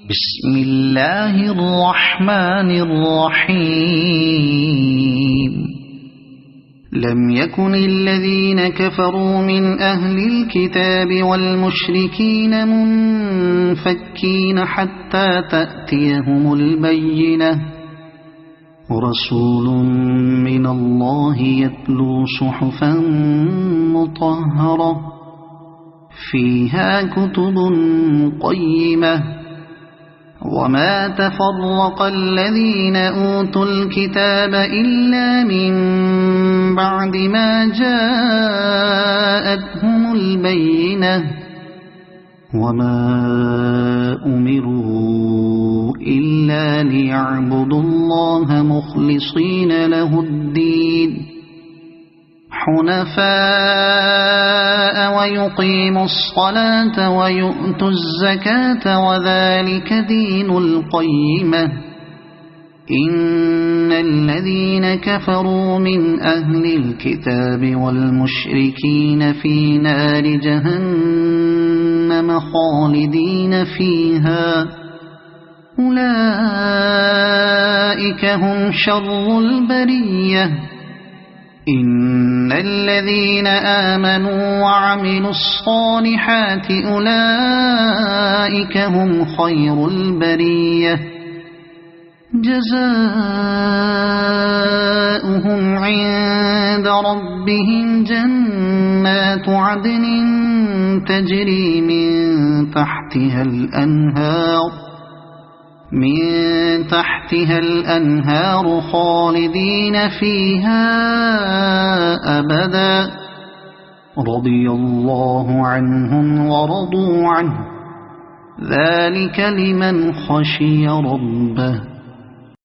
بسم الله الرحمن الرحيم لم يكن الذين كفروا من أهل الكتاب والمشركين منفكين حتى تأتيهم البينة رسول من الله يتلو صحفا مطهرة فيها كتب قيمة وما تفرق الذين أوتوا الكتاب إلا من بعد ما جاءتهم البينة وما أمروا إلا ليعبدوا الله مخلصين له الدين حنفاء ويقيموا الصلاة ويؤتوا الزكاة وذلك دين القيمة إن الذين كفروا من أهل الكتاب والمشركين في نار جهنم خالدين فيها أولئك هم شر البرية إن الذين آمنوا وعملوا الصالحات أولئك هم خير البرية جزاؤهم عند ربهم جنات عدن تجري من تحتها الأنهار خالدين فيها أبدا رضي الله عنهم ورضوا عنه ذلك لمن خشي ربه